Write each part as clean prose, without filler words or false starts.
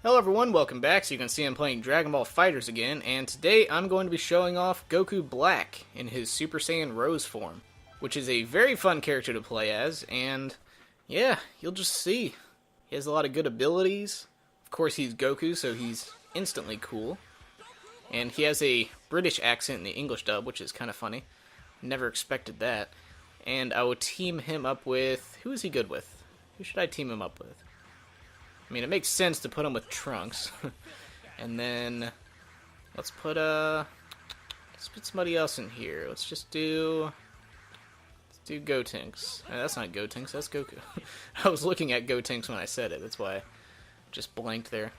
Hello everyone, welcome back. So you can see I'm playing Dragon Ball FighterZ again, and today I'm going to be showing off Goku Black in his Super Saiyan Rose form, which is a very fun character to play as, and yeah, you'll just see. He has a lot of good abilities. Of course he's Goku, so he's instantly cool. And he has a British accent in the English dub, which is kind of funny. Never expected that. And I will team him up with... who is he good with? Who should I team him up with? I mean, it makes sense to put him with Trunks. And then let's put somebody else in here. Let's do Gotenks. That's not Gotenks, that's Goku. I was looking at Gotenks when I said it, that's why I just blanked there.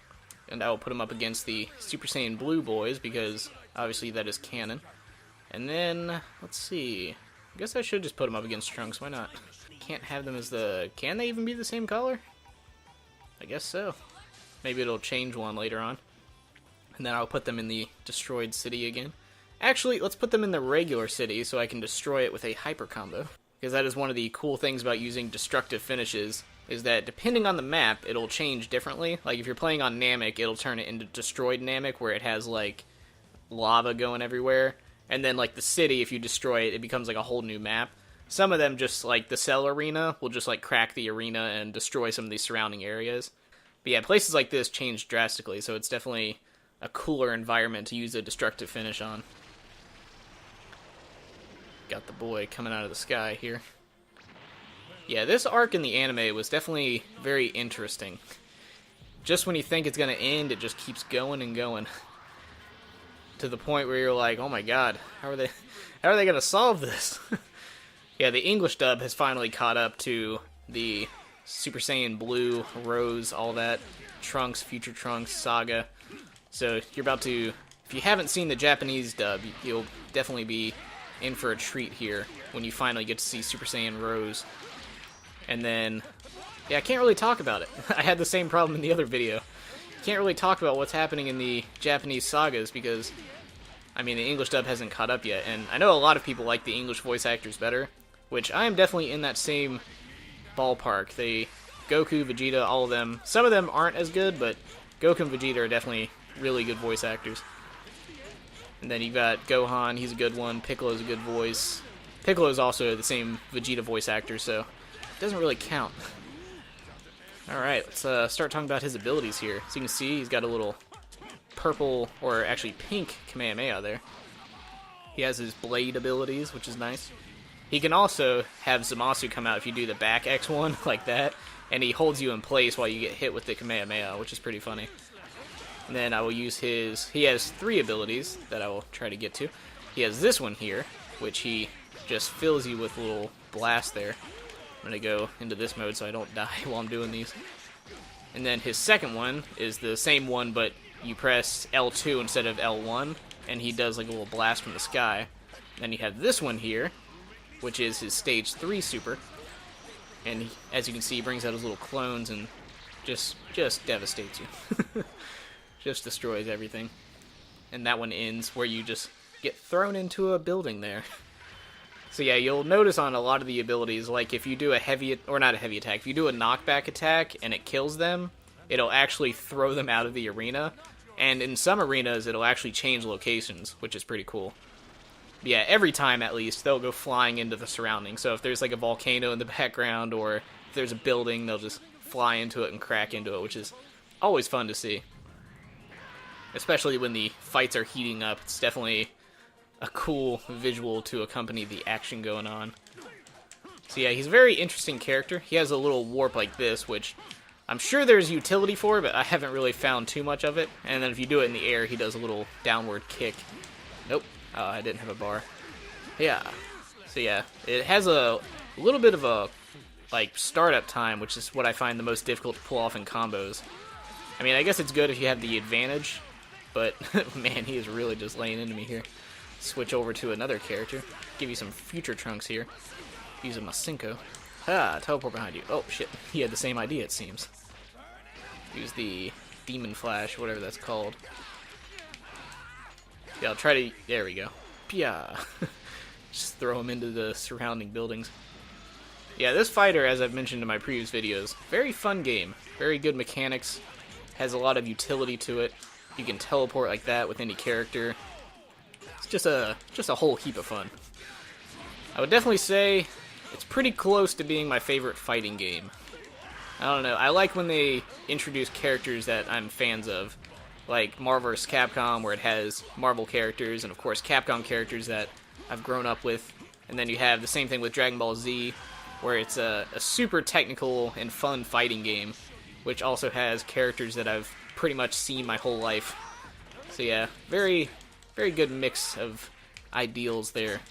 And I will put him up against the Super Saiyan Blue boys, because obviously that is canon. And then, let's see. I guess I should just put him up against Trunks, why not? Can't have them as the... can they even be the same color? I guess so. Maybe it'll change one later on. And then I'll put them in the destroyed city again. Actually, let's put them in the regular city so I can destroy it with a hyper combo. Because that is one of the cool things about using destructive finishes, is that depending on the map, it'll change differently. Like if you're playing on Namek, it'll turn it into destroyed Namek, where it has like lava going everywhere. And then like the city, if you destroy it, it becomes like a whole new map. Some of them, just like the Cell Arena, will just like crack the arena and destroy some of these surrounding areas. But yeah, places like this change drastically, so it's definitely a cooler environment to use a destructive finish on. Got the boy coming out of the sky here. Yeah, this arc in the anime was definitely very interesting. Just when you think it's going to end, it just keeps going and going. To the point where you're like, oh my god, how are they going to solve this? Yeah, the English dub has finally caught up to the Super Saiyan Blue, Rose, all that, Trunks, Future Trunks, Saga. So you're about to, if you haven't seen the Japanese dub, you'll definitely be in for a treat here when you finally get to see Super Saiyan Rose. And then, yeah, I can't really talk about it. I had the same problem in the other video. Can't really talk about what's happening in the Japanese sagas because, I mean, the English dub hasn't caught up yet. And I know a lot of people like the English voice actors better, which I am definitely in that same ballpark. Goku, Vegeta, all of them. Some of them aren't as good, but Goku and Vegeta are definitely really good voice actors. And then you got Gohan, he's a good one. Piccolo's a good voice. Piccolo's also the same Vegeta voice actor, so it doesn't really count. Alright, let's start talking about his abilities here. So you can see he's got a little purple, or actually pink, Kamehameha there. He has his blade abilities, which is nice. He can also have Zamasu come out if you do the back X1 like that, and he holds you in place while you get hit with the Kamehameha, which is pretty funny. And then I will use his... he has 3 abilities that I will try to get to. He has this one here, which he just fills you with a little blast there. I'm going to go into this mode so I don't die while I'm doing these. And then his second one is the same one, but you press L2 instead of L1, and he does like a little blast from the sky. Then you have this one here, which is his Stage 3 Super. And he, as you can see, he brings out his little clones and just devastates you. Just destroys everything. And that one ends where you just get thrown into a building there. So yeah, you'll notice on a lot of the abilities, like if you do a heavy, or not a heavy attack, if you do a knockback attack and it kills them, it'll actually throw them out of the arena. And in some arenas, it'll actually change locations, which is pretty cool. Yeah, every time at least, they'll go flying into the surroundings. So if there's like a volcano in the background, or if there's a building, they'll just fly into it and crack into it, which is always fun to see. Especially when the fights are heating up, it's definitely a cool visual to accompany the action going on. So yeah, he's a very interesting character. He has a little warp like this, which I'm sure there's utility for, but I haven't really found too much of it. And then if you do it in the air, he does a little downward kick. Nope. I didn't have a bar. Yeah. So yeah, it has a little bit of a like startup time, which is what I find the most difficult to pull off in combos. I mean, I guess it's good if you have the advantage, but man, he is really just laying into me here. Switch over to another character. Give you some Future Trunks here. Use a Masenko. Teleport behind you. Oh shit, he had the same idea it seems. Use the Demon Flash, whatever that's called. Yeah, I'll try to... there we go. Pia. Just throw him into the surrounding buildings. Yeah, this fighter, as I've mentioned in my previous videos, very fun game. Very good mechanics. has a lot of utility to it. You can teleport like that with any character. It's just a whole heap of fun. I would definitely say it's pretty close to being my favorite fighting game. I don't know, I like when they introduce characters that I'm fans of, like Marvel vs. Capcom, where it has Marvel characters, and of course Capcom characters that I've grown up with. And then you have the same thing with Dragon Ball Z, where it's a super technical and fun fighting game, which also has characters that I've pretty much seen my whole life. So yeah, very, very good mix of ideals there.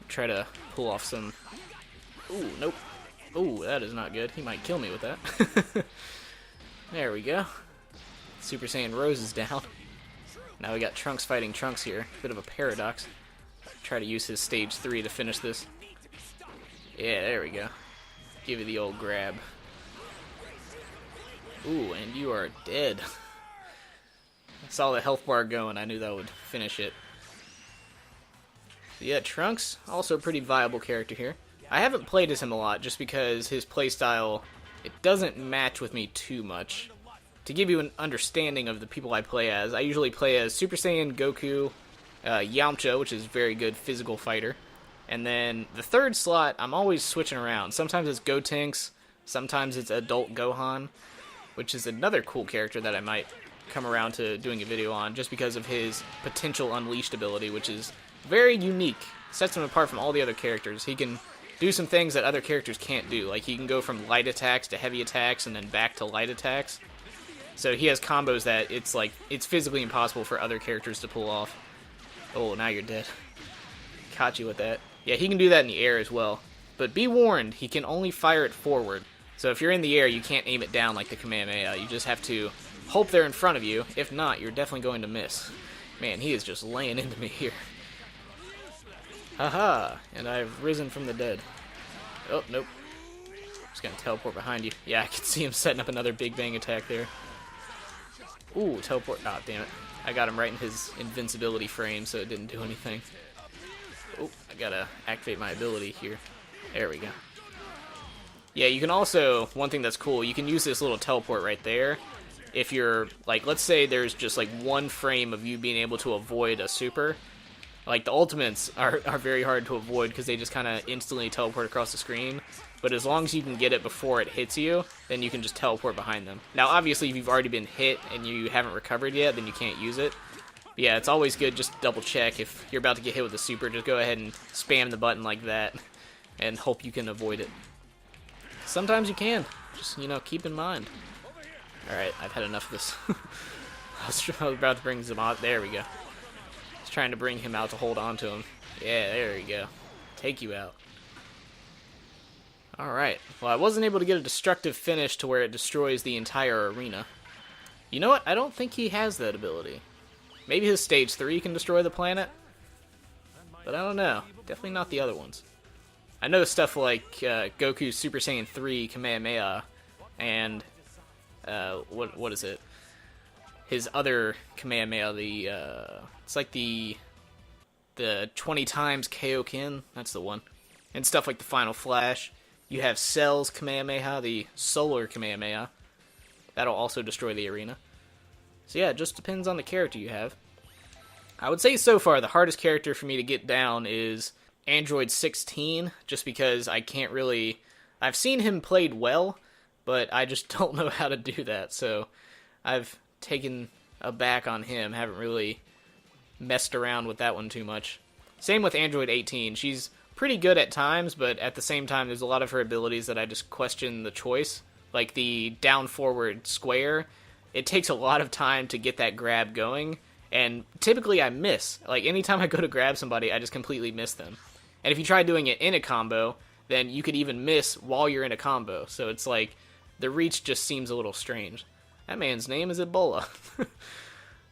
Try to pull off some... Ooh, nope. Ooh, that is not good. He might kill me with that. There we go. Super Saiyan Rose is down. Now we got Trunks fighting Trunks here. Bit of a paradox. Try to use his stage 3 to finish this. Yeah, there we go. Give you the old grab. Ooh, and you are dead. I saw the health bar going. I knew that would finish it. Yeah, Trunks, also a pretty viable character here. I haven't played as him a lot just because his playstyle, it doesn't match with me too much. To give you an understanding of the people I play as, I usually play as Super Saiyan Goku, Yamcha, which is a very good physical fighter. And then the third slot, I'm always switching around. Sometimes it's Gotenks, sometimes it's Adult Gohan, which is another cool character that I might come around to doing a video on just because of his potential unleashed ability, which is very unique. Sets him apart from all the other characters. He can do some things that other characters can't do. Like he can go from light attacks to heavy attacks and then back to light attacks. So he has combos that it's physically impossible for other characters to pull off. Oh, now you're dead. Caught you with that. Yeah, he can do that in the air as well. But be warned, he can only fire it forward. So if you're in the air, you can't aim it down like the Kamehameha. You just have to hope they're in front of you. If not, you're definitely going to miss. Man, he is just laying into me here. Haha, and I've risen from the dead. Oh, nope. Just gonna teleport behind you. Yeah, I can see him setting up another Big Bang attack there. Ooh, teleport. Ah, damn it. I got him right in his invincibility frame, so it didn't do anything. Oh, I gotta activate my ability here. There we go. Yeah, you can also, one thing that's cool, you can use this little teleport right there. If you're, like, let's say there's just, like, one frame of you being able to avoid a super. Like, the ultimates are very hard to avoid because they just kind of instantly teleport across the screen. But as long as you can get it before it hits you, then you can just teleport behind them. Now, obviously, if you've already been hit and you haven't recovered yet, then you can't use it. But yeah, it's always good just to double check. If you're about to get hit with a super, just go ahead and spam the button like that and hope you can avoid it. Sometimes you can. Just, you know, keep in mind. Alright, I've had enough of this. I was about to bring Zamat. There we go. Just trying to bring him out to hold on to him. Yeah, there we go. Take you out. Alright. Well, I wasn't able to get a destructive finish to where it destroys the entire arena. You know what? I don't think he has that ability. Maybe his stage 3 can destroy the planet? But I don't know. Definitely not the other ones. I know stuff like Goku's Super Saiyan 3 Kamehameha and what is it? His other Kamehameha, it's like the 20 times Kaioken, that's the one. And stuff like the Final Flash. You have Cell's Kamehameha, the Solar Kamehameha. That'll also destroy the arena. So yeah, it just depends on the character you have. I would say so far the hardest character for me to get down is Android 16, just because I can't really... I've seen him played well, but I just don't know how to do that, so I've taken a back on him, haven't really messed around with that one too much. Same with Android 18, she's pretty good at times, but at the same time there's a lot of her abilities that I just question the choice. Like the down-forward square, it takes a lot of time to get that grab going, and typically I miss. Like anytime I go to grab somebody, I just completely miss them. And if you try doing it in a combo, then you could even miss while you're in a combo. So it's like, the reach just seems a little strange. That man's name is Ebola.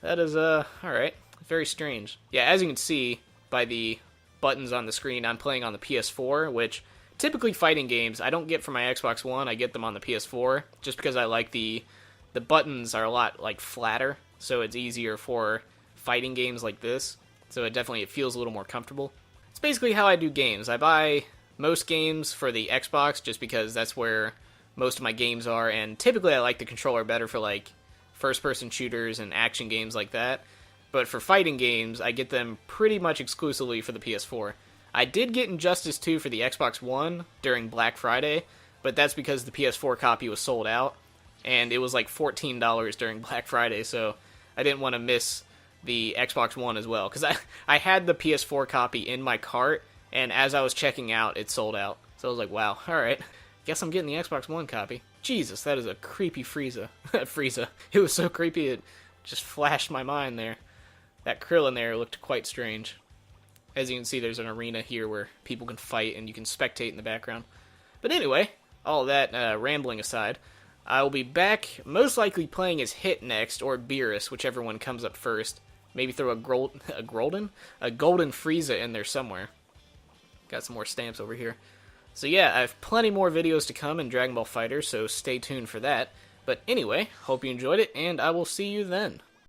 That is, alright. Very strange. Yeah, as you can see by the buttons on the screen, I'm playing on the PS4, which typically fighting games I don't get from my Xbox One, I get them on the PS4, just because I like the buttons are a lot, like, flatter, so it's easier for fighting games like this. So it feels a little more comfortable. It's basically how I do games. I buy most games for the Xbox just because that's where most of my games are, and typically I like the controller better for like first-person shooters and action games like that. But for fighting games, I get them pretty much exclusively for the PS4. I did get Injustice 2 for the Xbox One during Black Friday, but that's because the PS4 copy was sold out, and it was like $14 during Black Friday, so I didn't want to miss the Xbox One as well, because I had the PS4 copy in my cart, and as I was checking out, it sold out. So I was like, wow, alright, guess I'm getting the Xbox One copy. Jesus, that is a creepy Frieza. Frieza. It was so creepy, it just flashed my mind there. That Krillin there looked quite strange. As you can see, there's an arena here where people can fight and you can spectate in the background. But anyway, all that rambling aside, I will be back most likely playing as Hit next, or Beerus, whichever one comes up first. Maybe throw a golden Frieza in there somewhere. Got some more stamps over here. So yeah, I have plenty more videos to come in Dragon Ball FighterZ, so stay tuned for that. But anyway, hope you enjoyed it, and I will see you then.